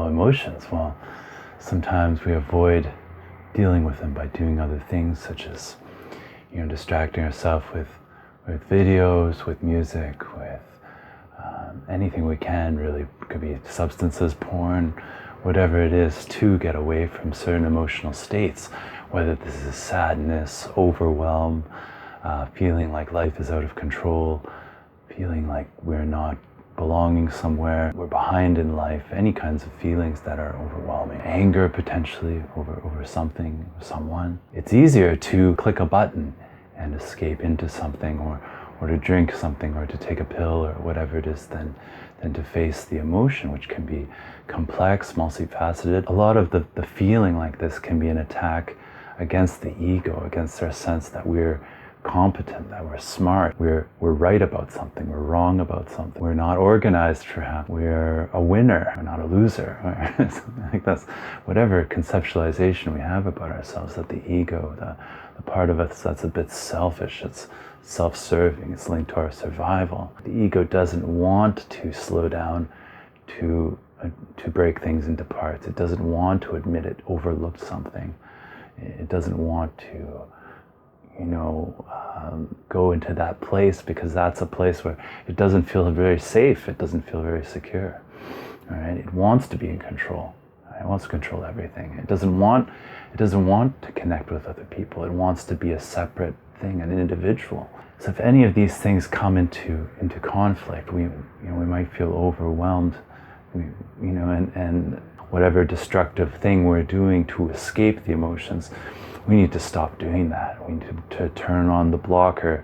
emotions, well, sometimes we avoid dealing with them by doing other things, such as, distracting ourselves with videos, with music, with anything we can, really. It could be substances, porn, whatever it is, to get away from certain emotional states, whether this is sadness, overwhelm, feeling like life is out of control, feeling like we're not belonging somewhere, we're behind in life, any kinds of feelings that are overwhelming. Anger, potentially, over something, someone. It's easier to click a button and escape into something, or to drink something, or to take a pill, or whatever it is, than to face the emotion, which can be complex, multifaceted. A lot of the feeling like this can be an attack against the ego, against our sense that we're competent, that we're smart, we're right about something, we're wrong about something, we're not organized, perhaps, we're a winner, we're not a loser. I think that's whatever conceptualization we have about ourselves, that the ego, the part of us that's a bit selfish, it's self-serving, it's linked to our survival. The ego doesn't want to slow down, to break things into parts. It doesn't want to admit it overlooked something. It doesn't want to go into that place, because that's a place where it doesn't feel very safe, it doesn't feel very secure. All right? It wants to be in control. It wants to control everything. It doesn't want to connect with other people. It wants to be a separate thing, an individual. So if any of these things come into conflict, we might feel overwhelmed, and whatever destructive thing we're doing to escape the emotions, we need to stop doing that. We need to turn on the blocker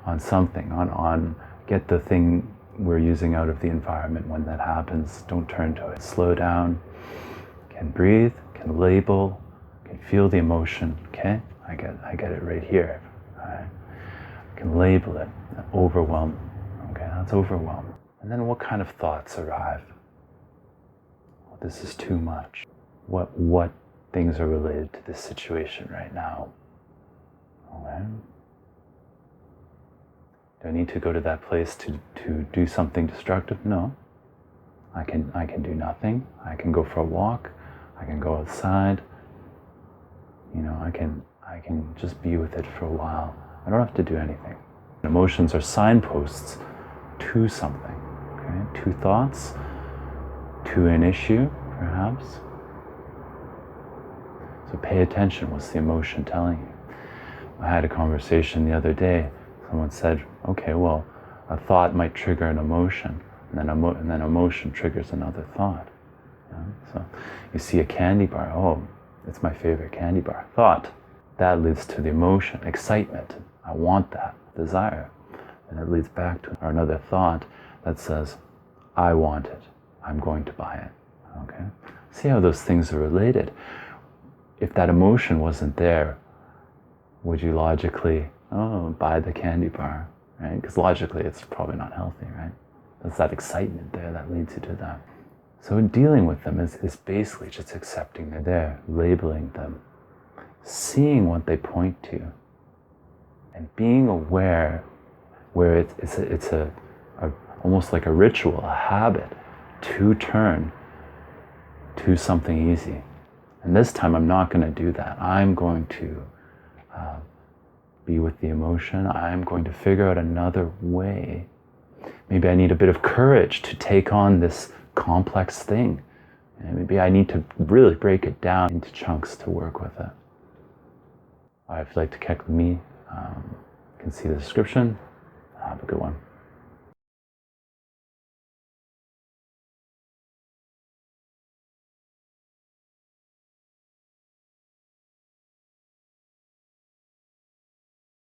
on something, on get the thing we're using out of the environment when that happens. Don't turn to it. Slow down, can breathe, can label, can feel the emotion. Okay, I get it right here. All right, I can label it. Overwhelm. Okay, that's overwhelm. And then what kind of thoughts arrive? Well, this is too much. What things are related to this situation right now? Okay. Do I need to go to that place to do something destructive? No. I can do nothing. I can go for a walk. I can go outside. I can just be with it for a while. I don't have to do anything. Emotions are signposts to something. Okay? To thoughts, to an issue, perhaps. So pay attention. What's the emotion telling you? I had a conversation the other day. Someone said, okay, well, a thought might trigger an emotion, and then emotion triggers another thought. So you see a candy bar. Oh, it's my favorite candy bar. Thought. That leads to the emotion, excitement. I want that, desire. And it leads back to another thought that says, I want it. I'm going to buy it. Okay? See how those things are related. If that emotion wasn't there, would you logically, buy the candy bar, right? Because logically it's probably not healthy, right? There's that excitement there that leads you to that. So dealing with them is basically just accepting they're there, labeling them, seeing what they point to, and being aware where it's almost like a ritual, a habit, to turn to something easy. And this time I'm not going to do that. I'm going to be with the emotion. I'm going to figure out another way. Maybe I need a bit of courage to take on this complex thing. And maybe I need to really break it down into chunks to work with it. If you'd like to connect with me, you can see the description. Have a good one.